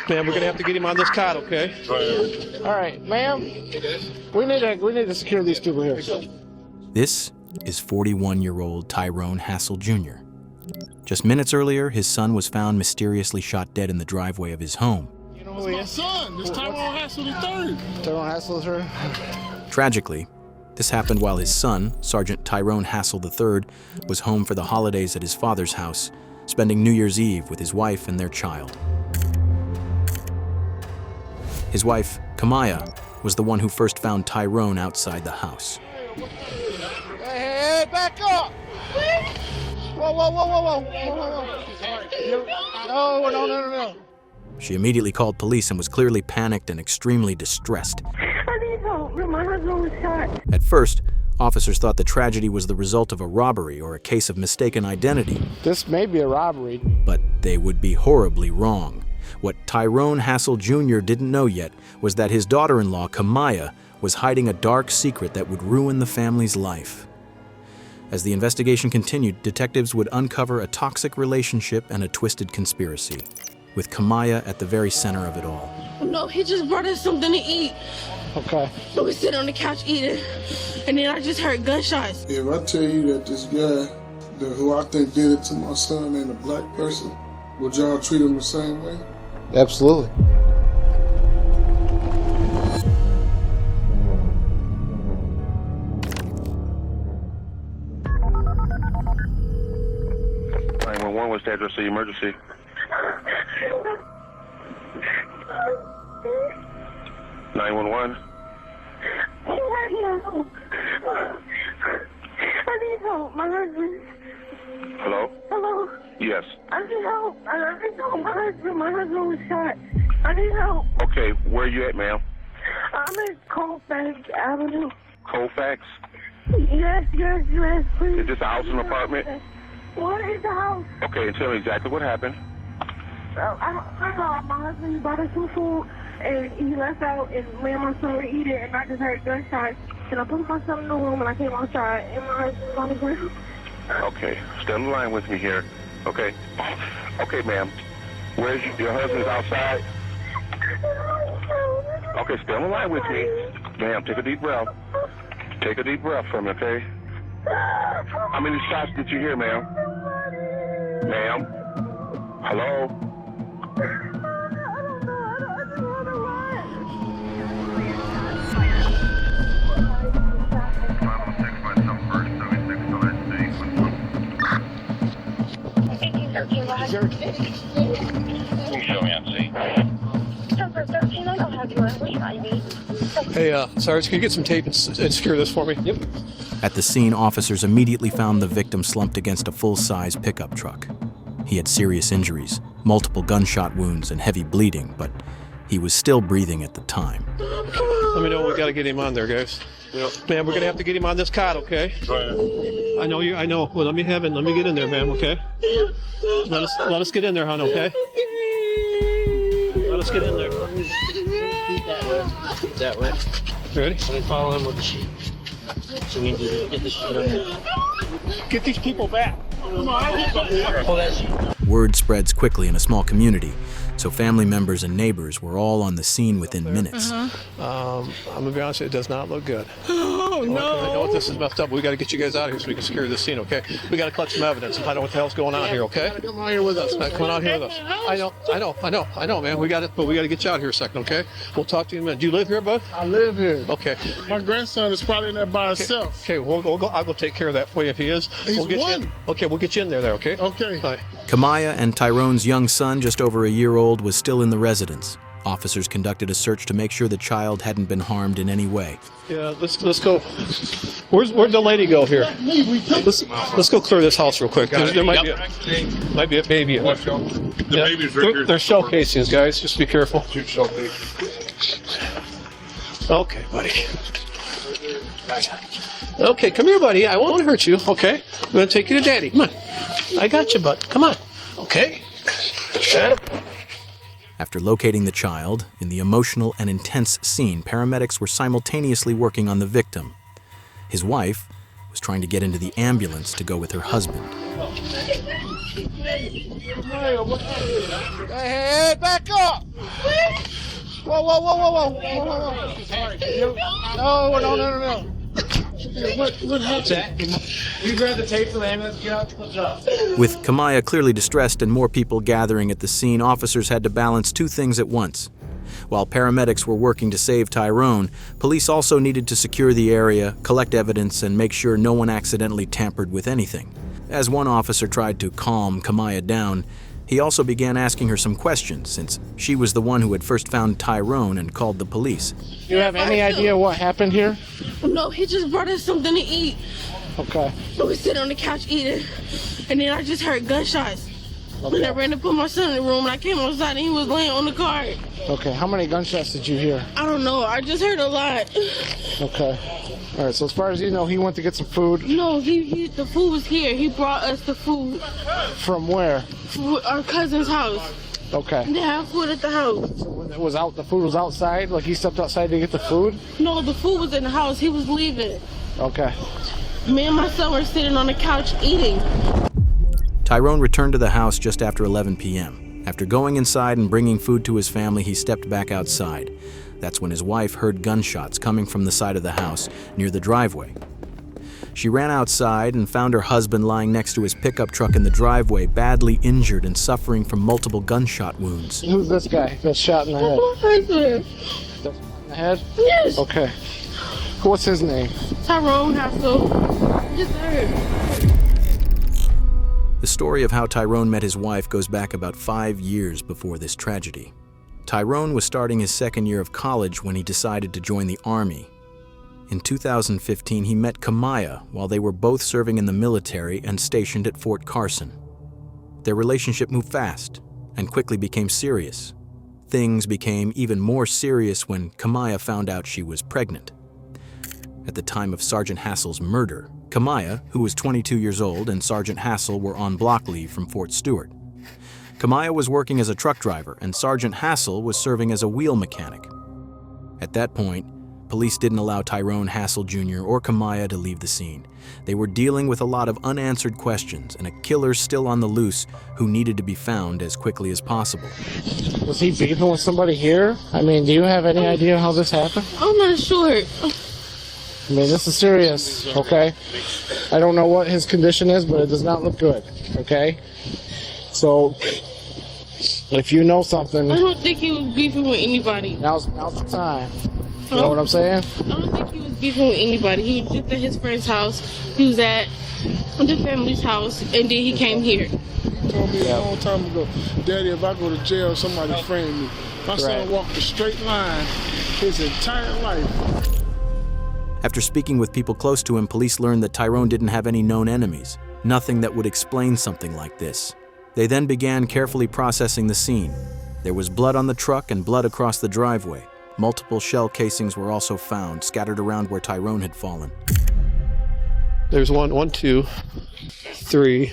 Ma'am, we're gonna have to get him on this cot, okay? All right, ma'am. We need to secure these people here. This is 41-year-old Tyrone Hassel Jr. Just minutes earlier, his son was found mysteriously shot dead in the driveway of his home. You know who he is? My son. It's Tyrone Hassel III. Tyrone Hassel III. Tragically, this happened while his son, Sergeant Tyrone Hassel III, was home for the holidays at his father's house, spending New Year's Eve with his wife and their child. His wife, Kamaya, was the one who first found Tyrone outside the house. Hey, back up! Whoa. No. She immediately called police and was clearly panicked and extremely distressed. I need help. My husband was shot. At first, officers thought the tragedy was the result of a robbery or a case of mistaken identity. This may be a robbery. But they would be horribly wrong. What Tyrone Hassel Jr. didn't know yet was that his daughter-in-law, Kamaya, was hiding a dark secret that would ruin the family's life. As the investigation continued, detectives would uncover a toxic relationship and a twisted conspiracy, with Kamaya at the very center of it all. No, he just brought us something to eat. Okay. So we sit on the couch eating, and then I just heard gunshots. If I tell you that this guy, who I think did it to my son, ain't a black person, would y'all treat him the same way? Absolutely. What's the address of the emergency? 911. I need help. My husband. Hello? Hello. Yes. I need help. I need help. My husband was shot. I need help. Okay, where are you at, ma'am? I'm at Colfax Avenue. Colfax? Yes, please. Is this a house and apartment? What is the house? Okay, and tell me exactly what happened. I know my husband bought us some food, and he left out, and me and my son were eating, and I just heard gunshots. And I put myself in the room, and I came outside, and my husband was on the ground. Okay, stay on the line with me here. Okay. Okay, ma'am. Where's your husband's outside? Okay, stay on the line with me. Ma'am, take a deep breath. Take a deep breath from me, okay? How many shots did you hear, ma'am? Ma'am? Hello? Hey, Sarge, can you get some tape and secure this for me? Yep. At the scene, officers immediately found the victim slumped against a full-size pickup truck. He had serious injuries, multiple gunshot wounds, and heavy bleeding, but he was still breathing at the time. Let me know when we gotta get him on there, guys. Yep. Man, we're gonna have to get him on this cot, okay? I know. Well, let me get in there, ma'am, okay? Let us get in there, hon, okay? Let us get in there. That way. Ready? Follow him with the sheet. So we need to get the sheet on there. Get these people back. Pull that sheet. Word spreads quickly in a small community, so family members and neighbors were all on the scene within minutes. I'm gonna be honest, it does not look good. Oh, no. I know this is messed up. We got to get you guys out of here so we can secure this scene, okay? We got to collect some evidence and find out what the hell's going on here, okay? Come on here with us. Come on out here with us. I know, man. We got it, but we got to get you out here a second, okay? We'll talk to you in a minute. Do you live here, bud? I live here. Okay. My grandson is probably in there by himself. Okay, we'll go. I'll go take care of that for you if he is. We'll get you in. Okay, we'll get you in there, okay? Okay. All right. Kamaya and Tyrone's young son, just over a year old, was still in the residence. Officers conducted a search to make sure the child hadn't been harmed in any way. Yeah, let's go. Where'd the lady go here? Let's go clear this house real quick. There might be a baby. They're shell casings, guys. Just be careful. Okay, buddy. Okay, come here, buddy. I won't hurt you. Okay, I'm gonna take you to Daddy. Come on. I got you, bud. Come on. Okay. Shut up. After locating the child, in the emotional and intense scene, paramedics were simultaneously working on the victim. His wife was trying to get into the ambulance to go with her husband. Hey, back up! Whoa, whoa, whoa, whoa, whoa, whoa, whoa, whoa. No. What happened? You grab the tape for the ambulance, get out, what's up? With Kamaya clearly distressed and more people gathering at the scene, officers had to balance two things at once. While paramedics were working to save Tyrone, police also needed to secure the area, collect evidence, and make sure no one accidentally tampered with anything. As one officer tried to calm Kamaya down, he also began asking her some questions, since she was the one who had first found Tyrone and called the police. Do you have any idea what happened here? No, he just brought us something to eat. Okay. So we sit on the couch eating, and then I just heard gunshots. Okay. And I ran to put my son in the room, and I came outside, and he was laying on the cart. Okay, how many gunshots did you hear? I don't know, I just heard a lot. Okay. All right, so as far as you know, he went to get some food. No, the food was here. He brought us the food. From where? From our cousin's house. Okay. They have food at the house. So when it was out, the food was outside? Like he stepped outside to get the food? No, the food was in the house. He was leaving. Okay. Me and my son were sitting on the couch eating. Tyrone returned to the house just after 11 p.m. After going inside and bringing food to his family, he stepped back outside. That's when his wife heard gunshots coming from the side of the house near the driveway. She ran outside and found her husband lying next to his pickup truck in the driveway, badly injured and suffering from multiple gunshot wounds. Who's this guy that's shot in the head? My husband. That's in the head? Yes. Okay. What's his name? Tyrone Hassel. Just heard. The story of how Tyrone met his wife goes back about 5 years before this tragedy. Tyrone was starting his second year of college when he decided to join the Army. In 2015, he met Kamaya while they were both serving in the military and stationed at Fort Carson. Their relationship moved fast and quickly became serious. Things became even more serious when Kamaya found out she was pregnant. At the time of Sergeant Hassel's murder, Kamaya, who was 22 years old, and Sergeant Hassel were on block leave from Fort Stewart. Kamaya was working as a truck driver, and Sergeant Hassel was serving as a wheel mechanic. At that point, police didn't allow Tyrone Hassel Jr. or Kamaya to leave the scene. They were dealing with a lot of unanswered questions and a killer still on the loose who needed to be found as quickly as possible. Was he beefing with somebody here? I mean, do you have any idea how this happened? I'm not sure. I mean, this is serious, okay? I don't know what his condition is, but it does not look good, okay? So, if you know something, I don't think he was beefing with anybody. now's the time. You know what I'm saying? I don't think he was beefing with anybody. He was just at his friend's house. He was at the family's house, and then he came here. He told me a long time ago, Daddy, if I go to jail, somebody frame me. My son walked a straight line his entire life. After speaking with people close to him, police learned that Tyrone didn't have any known enemies, nothing that would explain something like this. They then began carefully processing the scene. There was blood on the truck and blood across the driveway. Multiple shell casings were also found, scattered around where Tyrone had fallen. There's 1, 2, 3.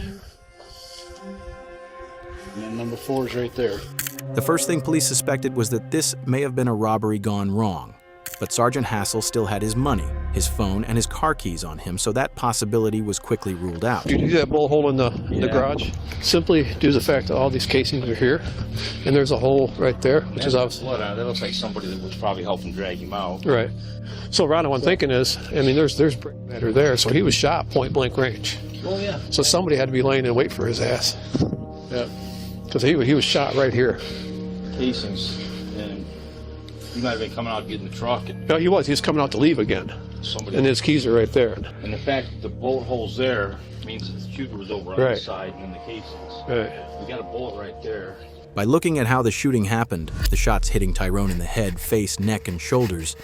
And then number 4 is right there. The first thing police suspected was that this may have been a robbery gone wrong. But Sergeant Hassel still had his money, his phone, and his car keys on him, so that possibility was quickly ruled out. You see that bullet hole in the garage? Simply due to the fact that all these casings are here, and there's a hole right there, which is obviously... Blood on it. That looks like somebody that was probably helping drag him out. Right. So, Ron, what I'm thinking is, I mean, there's brain matter there, so he was shot point blank range. Oh, yeah. So somebody had to be laying in wait for his ass. Yeah. Because he was shot right here. Casings. And he might have been coming out getting the truck. And No, he was coming out to leave again. somebody. And his keys are right there. And the fact that the bullet hole's there means that the shooter was over on Right. the side and in the casings. Right. We got a bullet right there. By looking at how the shooting happened, the shots hitting Tyrone in the head, face, neck, and shoulders,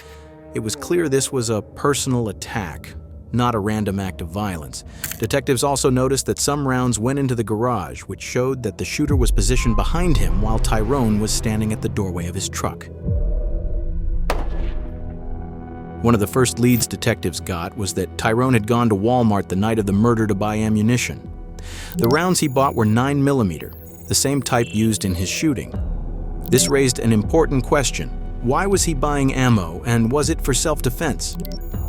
it was clear this was a personal attack, not a random act of violence. Detectives also noticed that some rounds went into the garage, which showed that the shooter was positioned behind him while Tyrone was standing at the doorway of his truck. One of the first leads detectives got was that Tyrone had gone to Walmart the night of the murder to buy ammunition. The rounds he bought were 9mm, the same type used in his shooting. This raised an important question. Why was he buying ammo, and was it for self-defense?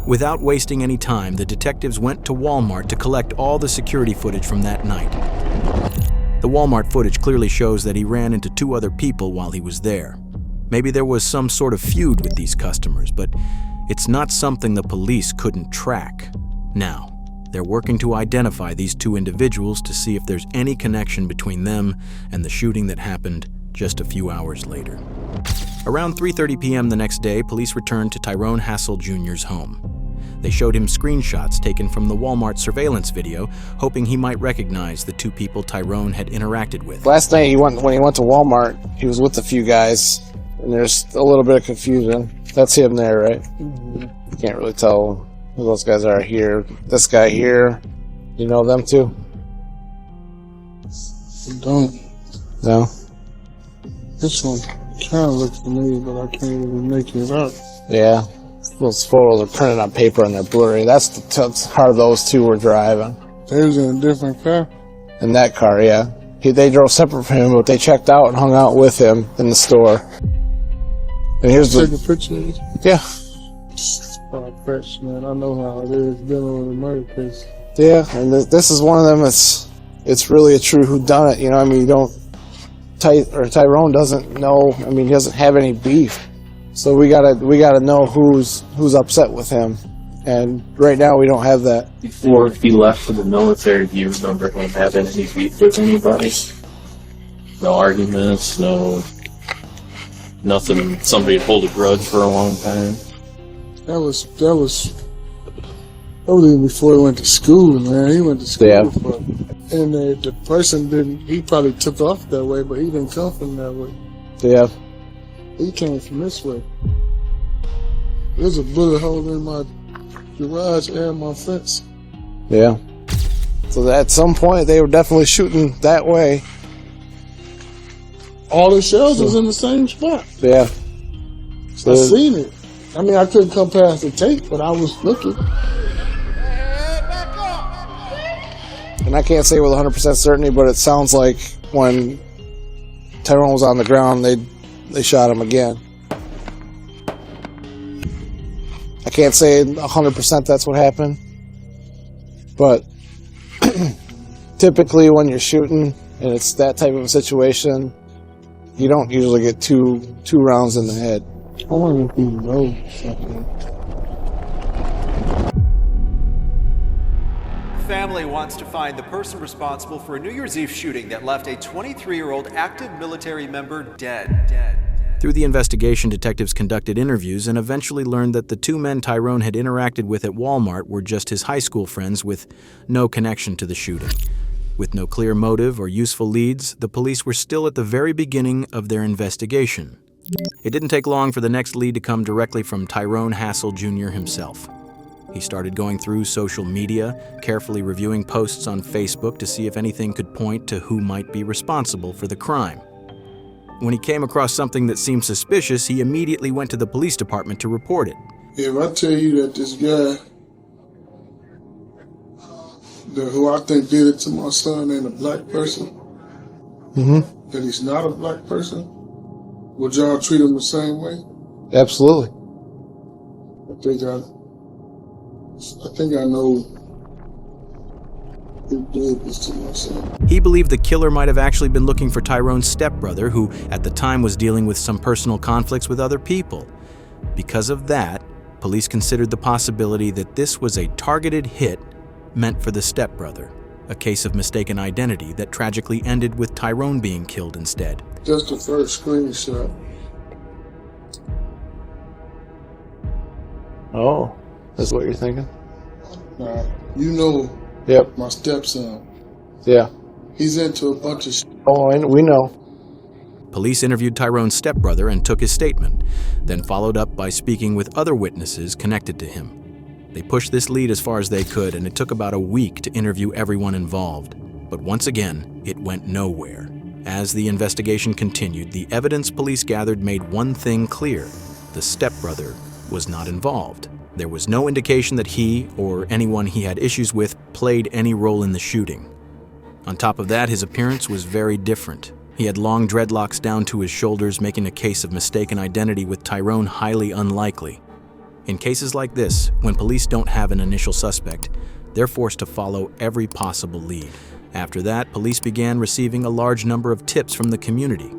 Without wasting any time, the detectives went to Walmart to collect all the security footage from that night. The Walmart footage clearly shows that he ran into 2 other people while he was there. Maybe there was some sort of feud with these customers, but it's not something the police couldn't track. Now, they're working to identify these 2 individuals to see if there's any connection between them and the shooting that happened just a few hours later. Around 3:30 p.m. the next day, police returned to Tyrone Hassel Jr.'s home. They showed him screenshots taken from the Walmart surveillance video, hoping he might recognize the 2 people Tyrone had interacted with. Last night when he went to Walmart, he was with a few guys, and there's a little bit of confusion. That's him there, right? You can't really tell who those guys are here. This guy here, you know them too? Don't. No? This one kind of looks familiar, but I can't even make it out. Yeah. Those photos are printed on paper and they're blurry. That's the car those 2 were driving. They was in a different car? In that car, yeah. They drove separate from him, but they checked out and hung out with him in the store. And here's Take a picture of it. Yeah. Oh, fresh, man. I know how it is dealing with a murder case. Yeah, and this is one of them. It's really a true whodunit. You know, I mean, you don't. Tyrone doesn't know. I mean, he doesn't have any beef, so we gotta know who's upset with him. And right now, we don't have that. Before he left for the military, do you remember him having any beef with anybody? No arguments, nothing. Somebody hold a grudge for a long time. That was even before he went to school, man. He went to school. Yeah. And the person didn't. He probably took off that way, but he didn't come from that way. Yeah. He came from this way. There's a bullet hole in my garage and my fence. Yeah. So at some point, they were definitely shooting that way. All the shells was in the same spot. Yeah. So I seen it. I mean, I couldn't come past the tape, but I was looking. And I can't say with 100% certainty, but it sounds like when Tyrone was on the ground, they shot him again. I can't say 100% that's what happened, but typically when you're shooting and it's that type of a situation, you don't usually get two rounds in the head. I wonder if he knows something. Family wants to find the person responsible for a New Year's Eve shooting that left a 23-year-old active military member dead. Through the investigation, detectives conducted interviews and eventually learned that the 2 men Tyrone had interacted with at Walmart were just his high school friends with no connection to the shooting. With no clear motive or useful leads, the police were still at the very beginning of their investigation. It didn't take long for the next lead to come directly from Tyrone Hassel Jr. himself. He started going through social media, carefully reviewing posts on Facebook to see if anything could point to who might be responsible for the crime. When he came across something that seemed suspicious, he immediately went to the police department to report it. If I tell you that this guy, who I think did it to my son, ain't a black person, that he's not a black person, would y'all treat him the same way? Absolutely. I think I know who did this to my son. He believed the killer might have actually been looking for Tyrone's stepbrother, who at the time was dealing with some personal conflicts with other people. Because of that, police considered the possibility that this was a targeted hit meant for the stepbrother, a case of mistaken identity that tragically ended with Tyrone being killed instead. Just the first screenshot. Oh, that's what you're thinking? You know Yep. my stepson. Yeah. He's into a bunch of shit. Oh, and we know. Police interviewed Tyrone's stepbrother and took his statement, then followed up by speaking with other witnesses connected to him. They pushed this lead as far as they could, and it took about a week to interview everyone involved. But once again, it went nowhere. As the investigation continued, the evidence police gathered made one thing clear: the stepbrother was not involved. There was no indication that he, or anyone he had issues with, played any role in the shooting. On top of that, his appearance was very different. He had long dreadlocks down to his shoulders, making a case of mistaken identity with Tyrone highly unlikely. In cases like this, when police don't have an initial suspect, they're forced to follow every possible lead. After that, police began receiving a large number of tips from the community.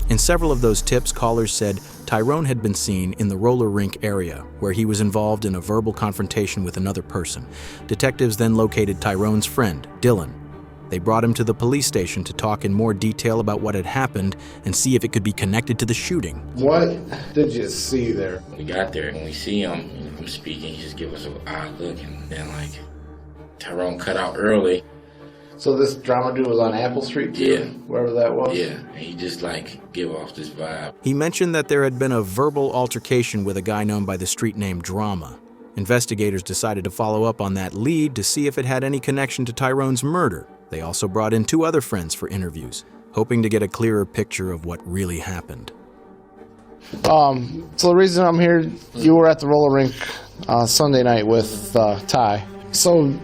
In several of those tips, callers said Tyrone had been seen in the roller rink area, where he was involved in a verbal confrontation with another person. Detectives then located Tyrone's friend, Dylan. They brought him to the police station to talk in more detail about what had happened and see if it could be connected to the shooting. What did you see there? We got there, when we see him, I'm speaking, he just give us an odd look, and then like, Tyrone cut out early. So this drama dude was on Apple Street too? Yeah. Wherever that was? Yeah, and he just like give off this vibe. He mentioned that there had been a verbal altercation with a guy known by the street name Drama. Investigators decided to follow up on that lead to see if it had any connection to Tyrone's murder. They also brought in 2 other friends for interviews, hoping to get a clearer picture of what really happened. So the reason I'm here, you were at the roller rink Sunday night with Ty. So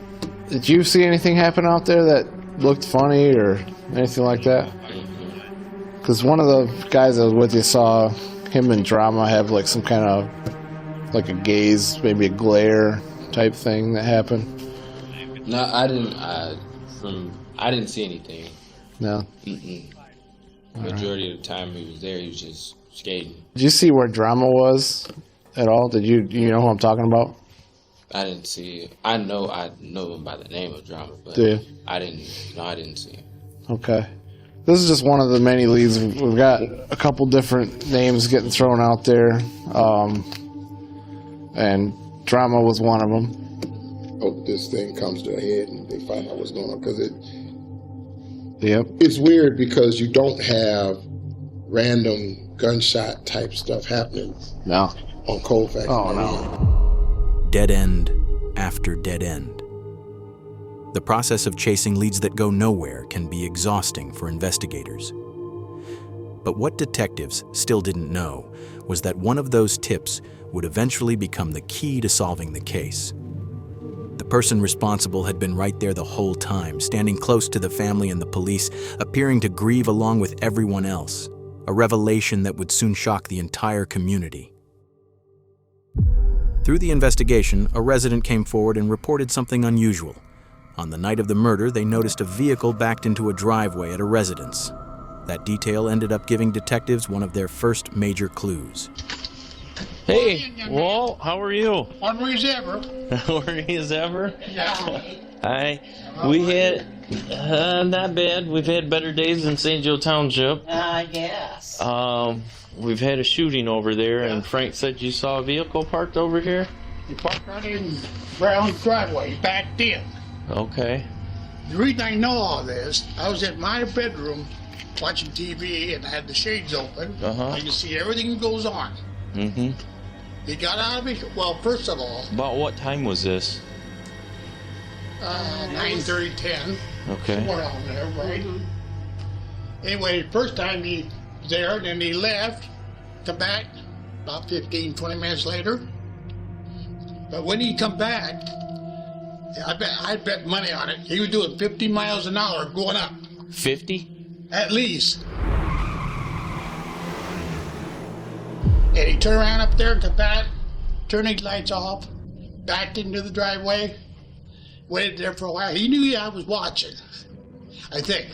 did you see anything happen out there that looked funny or anything like that? Because one of the guys that was with you saw him and Drama have like some kind of like a gaze, maybe a glare type thing that happened. No, I didn't. I didn't see anything. No. Majority of the time he was there, he was just skating. Did you see where Drama was at all? Did you know who I'm talking about? I didn't see it. I know him by the name of Drama, but Do you? I didn't see him. Okay. This is just one of the many leads. We've got a couple different names getting thrown out there, and Drama was one of them. Hope this thing comes to a head and they find out what's going on, because Yep. it's weird because you don't have random gunshot type stuff happening No. on Colfax. Oh, no. Dead end after dead end. The process of chasing leads that go nowhere can be exhausting for investigators. But what detectives still didn't know was that one of those tips would eventually become the key to solving the case. The person responsible had been right there the whole time, standing close to the family and the police, appearing to grieve along with everyone else, a revelation that would soon shock the entire community. Through the investigation, a resident came forward and reported something unusual. On the night of the murder, they noticed a vehicle backed into a driveway at a residence. That detail ended up giving detectives one of their first major clues. Hey, Walt, how are you? Hungry as ever. Hungry as ever? Yeah. Hi. We had, not bad. We've had better days in St. Joe Township. Yes. We've had a shooting over there, and Frank said you saw a vehicle parked over here? He parked right in Brown's driveway, backed in. Okay. The reason I know all this, I was in my bedroom watching TV and I had the shades open. I could see everything that goes on. Mm-hmm. He got out of it. Well, first of all, About what time was this? 9:30, 10. Okay. Somewhere around there, right? Anyway, first time he was there, and then he left, come back about 15, 20 minutes later. But when he come back, I'd bet money on it. He was doing 50 miles an hour going up. 50? At least. And he turned around up there, come back, turned his lights off, backed into the driveway, waited there for a while. He knew I was watching, I think.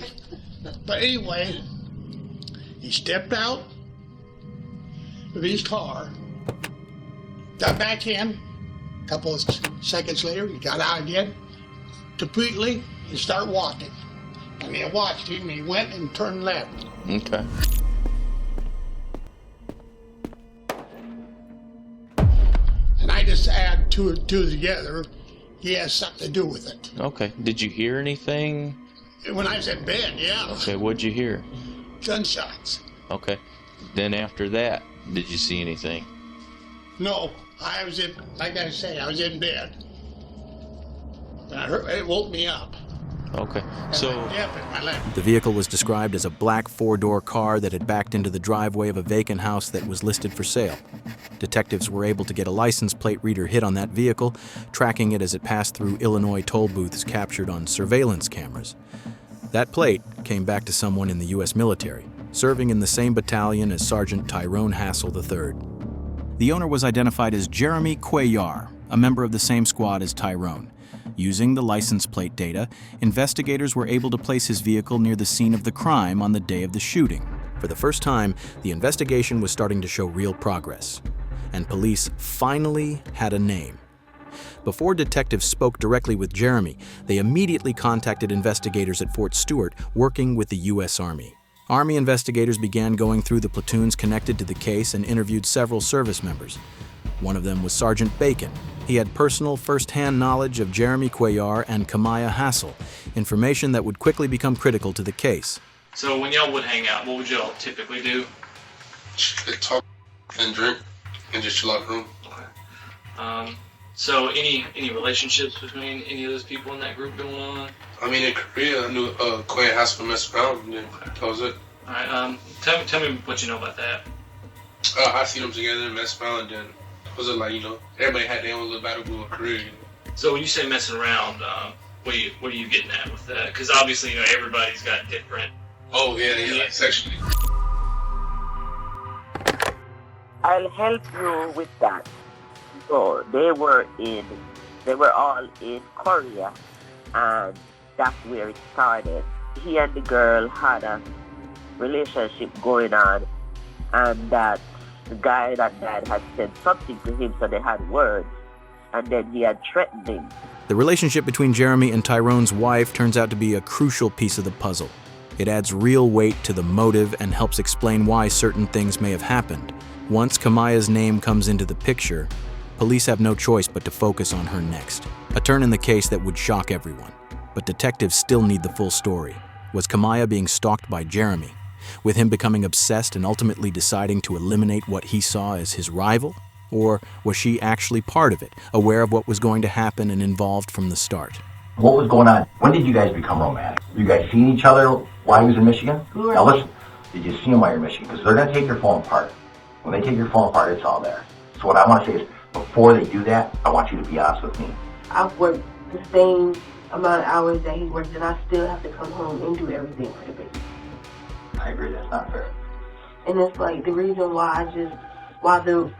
But anyway, he stepped out of his car, got back in. A couple of seconds later, he got out again, completely, and started walking. And I watched him, and he went and turned left. Okay. And I just add two together. He has something to do with it. Okay. Did you hear anything? When I was in bed, yeah. Okay, what'd you hear? Gunshots. Okay. Then after that, did you see anything? No, I was in, like I say, I was in bed. And I heard, it woke me up. Okay. And So I deafened my left. The vehicle was described as a black 4-door car that had backed into the driveway of a vacant house that was listed for sale. Detectives were able to get a license plate reader hit on that vehicle, tracking it as it passed through Illinois toll booths captured on surveillance cameras. That plate came back to someone in the U.S. military, serving in the same battalion as Sergeant Tyrone Hassel III. The owner was identified as Jeremy Cuellar, a member of the same squad as Tyrone. Using the license plate data, investigators were able to place his vehicle near the scene of the crime on the day of the shooting. For the first time, the investigation was starting to show real progress, and police finally had a name. Before detectives spoke directly with Jeremy, they immediately contacted investigators at Fort Stewart working with the U.S. Army. Army investigators began going through the platoons connected to the case and interviewed several service members. One of them was Sergeant Bacon. He had personal first-hand knowledge of Jeremy Cuellar and Kamaya Hassel, information that would quickly become critical to the case. So when y'all would hang out, what would y'all typically do? Talk and drink and just chill out the room. So any relationships between any of those people in that group going on? I mean, in Korea, I knew Quay Hassel messed around, and then that was it. All right. Tell me what you know about that. I seen them together and messed around, and then was it like, you know, everybody had their own little battle in Korea. So when you say messing around, what are you getting at with that? Because obviously, you know, everybody's got different. Oh yeah, like sexually. I'll help you with that. So they were all in Korea, and that's where it started. He and the girl had a relationship going on, and that the guy that died had said something to him, so they had words, and then he had threatened him. The relationship between Jeremy and Tyrone's wife turns out to be a crucial piece of the puzzle. It adds real weight to the motive and helps explain why certain things may have happened. Once Kamaya's name comes into the picture, police have no choice but to focus on her next. A turn in the case that would shock everyone. But detectives still need the full story. Was Kamaya being stalked by Jeremy, with him becoming obsessed and ultimately deciding to eliminate what he saw as his rival? Or was she actually part of it, aware of what was going to happen and involved from the start? What was going on? When did you guys become romantic? You guys seen each other while he was in Michigan? Now listen, did you see him while you're in Michigan? Because they're going to take your phone apart. When they take your phone apart, it's all there. So what I want to say is, before they do that, I want you to be honest with me. I've worked the same amount of hours that he worked, and I still have to come home and do everything for the baby. I agree, that's not fair. And it's like the reason why why the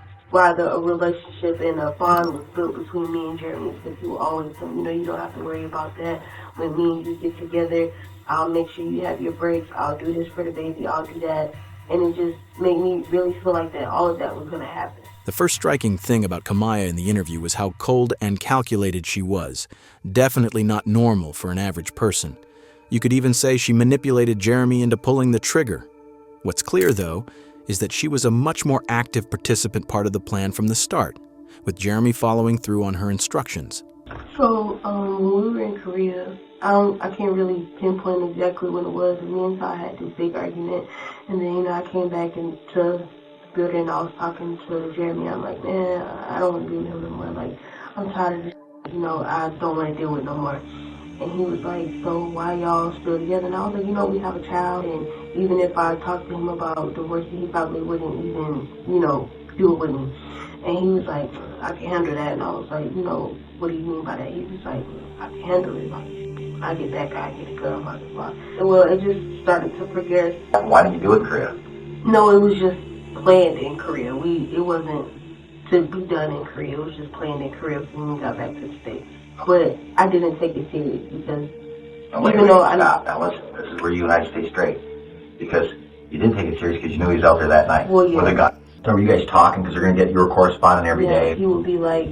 relationship and a bond was built between me and Jeremy is because he will always tell me, you know, you don't have to worry about that. When me and you get together, I'll make sure you have your breaks. I'll do this for the baby. I'll do that. And it just made me really feel like that all of that was going to happen. The first striking thing about Kamaya in the interview was how cold and calculated she was. Definitely not normal for an average person. You could even say she manipulated Jeremy into pulling the trigger. What's clear, though, is that she was a much more active participant part of the plan from the start, with Jeremy following through on her instructions. So, when we were in Korea, I can't really pinpoint exactly when it was. Me and Ty had this big argument, and then, you know, I came back into the building and I was talking to Jeremy. I'm like, man, I don't want to be with him no more. Like, I'm tired of this, you know, I don't want to deal with it no more. And he was like, so why y'all still together? And I was like, you know, we have a child, and even if I talked to him about divorce, he probably wouldn't even, you know, do it with me. And he was like, I can handle that. And I was like, you know, what do you mean by that? He was like, I can handle it. Like, I get that guy, I get a girl, blah, blah, blah. Well, it just started to progress. Why didn't you do it in Korea? No, it was just planned in Korea. It wasn't to be done in Korea. It was just planned in Korea when we got back to the States. But I didn't take it serious because Stop. Now listen, this is where you and I stay straight. Because you didn't take it serious because you knew he was out there that night with a gun. So were you guys talking because they're going to get your correspondent every day? He would be like,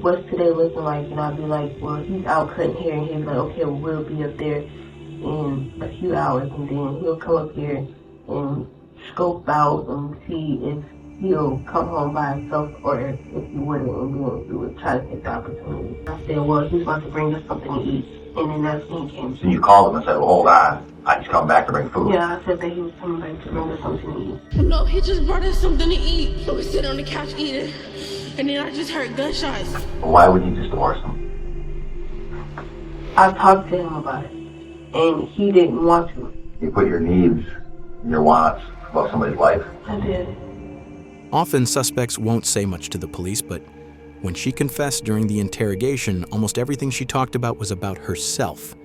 what's today looking like? And I'd be like, well, he's out cutting hair. And he'd be like, okay, well, we'll be up there in a few hours. And then he'll come up here and scope out and see if he'll come home by himself or if he wouldn't, and then we would try to take the opportunity. I said, well, he's about to bring us something to eat, and then that's when he came. So you called him and said, well, hold on, he's coming back to bring food. Yeah, I said that he was coming back to bring us something to eat. No, he just brought us something to eat. We were sitting on the couch eating, and then I just heard gunshots. Why would you just divorce him? I talked to him about it, and he didn't want to. You put your needs, your wants above somebody's life? I did. Often suspects won't say much to the police, but when she confessed during the interrogation, almost everything she talked about was about herself,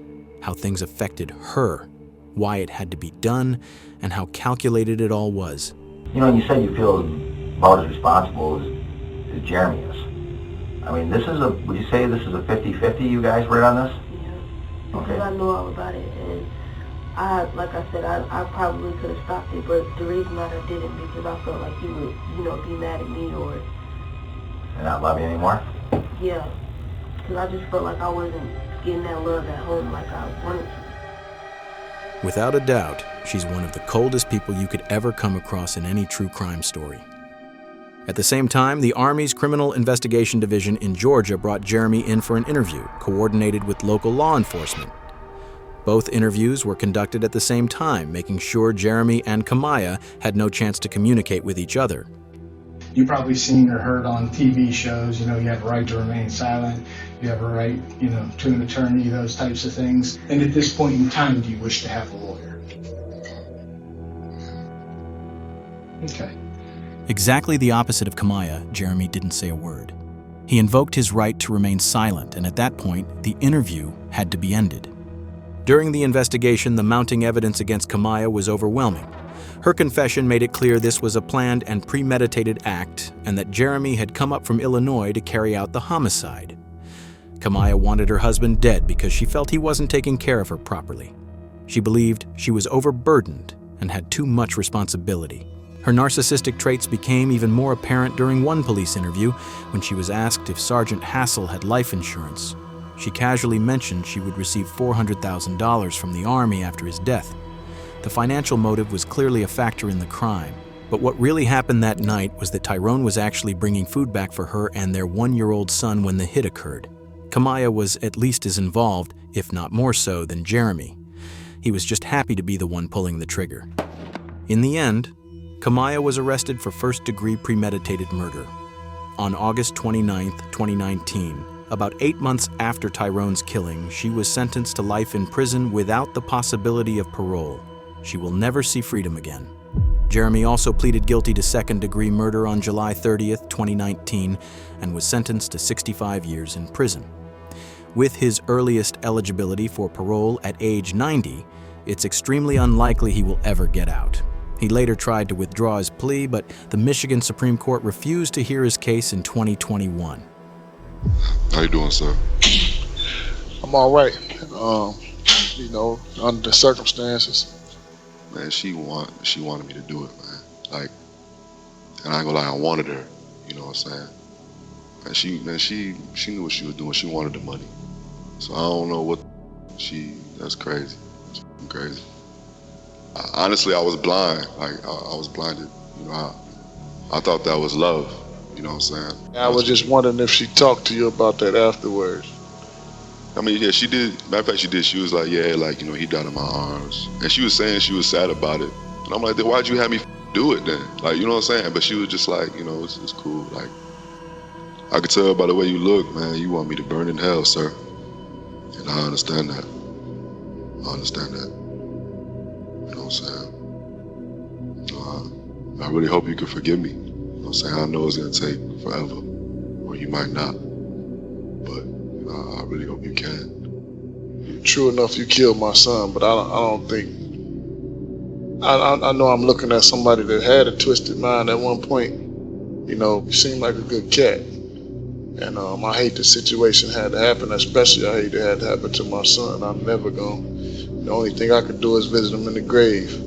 how things affected her, why it had to be done, and how calculated it all was. You know, you said you feel about as responsible as Jeremy is. I mean, this is would you say this is a 50-50 you guys were on this? Yeah. Because I know all about it, and like I said, I probably could have stopped it, but the reason that I didn't, because I felt like he would, be mad at me or... And not love you anymore? Yeah. Because I just felt like I wasn't getting that love at home like I wanted to. Without a doubt, she's one of the coldest people you could ever come across in any true crime story. At the same time, the Army's Criminal Investigation Division in Georgia brought Jeremy in for an interview, coordinated with local law enforcement. Both interviews were conducted at the same time, making sure Jeremy and Kamaya had no chance to communicate with each other. You've probably seen or heard on TV shows, you have a right to remain silent, you have a right, to an attorney, those types of things. And at this point in time, do you wish to have a lawyer? Okay. Exactly the opposite of Kamaya, Jeremy didn't say a word. He invoked his right to remain silent, and at that point, the interview had to be ended. During the investigation, the mounting evidence against Kamaya was overwhelming. Her confession made it clear this was a planned and premeditated act, and that Jeremy had come up from Illinois to carry out the homicide. Kamaya wanted her husband dead because she felt he wasn't taking care of her properly. She believed she was overburdened and had too much responsibility. Her narcissistic traits became even more apparent during one police interview when she was asked if Sergeant Hassel had life insurance. She casually mentioned she would receive $400,000 from the Army after his death. The financial motive was clearly a factor in the crime, but what really happened that night was that Tyrone was actually bringing food back for her and their 1-year-old son when the hit occurred. Kamaya was at least as involved, if not more so, than Jeremy. He was just happy to be the one pulling the trigger. In the end, Kamaya was arrested for first-degree premeditated murder. On August 29, 2019, about 8 months after Tyrone's killing, she was sentenced to life in prison without the possibility of parole. She will never see freedom again. Jeremy also pleaded guilty to second-degree murder on July 30, 2019, and was sentenced to 65 years in prison. With his earliest eligibility for parole at age 90, it's extremely unlikely he will ever get out. He later tried to withdraw his plea, but the Michigan Supreme Court refused to hear his case in 2021. How you doing, sir? I'm all right. Under the circumstances. Man, she wanted me to do it, man. And I ain't gonna lie, I wanted her. You know what I'm saying? And she knew what she was doing. She wanted the money. So I don't know what that's crazy. It's crazy. Honestly, I was blind. I was blinded. I thought that was love. You know what I'm saying? I was just wondering if she talked to you about that afterwards. I mean, yeah, she did. Matter of fact, she did. She was like, yeah, he died in my arms. And she was saying she was sad about it. And I'm like, then why'd you have me do it then? You know what I'm saying? But she was just like, it's cool. I could tell by the way you look, man, you want me to burn in hell, sir. And I understand that. I understand that. You know what I'm saying? I really hope you can forgive me. You know what I'm saying? I know it's gonna take forever, or you might not. But I really hope you can. True enough, you killed my son, but I don't think. I know I'm looking at somebody that had a twisted mind at one point. You seemed like a good cat. And I hate the situation had to happen, especially I hate it had to happen to my son. I'm never gonna. The only thing I could do is visit him in the grave.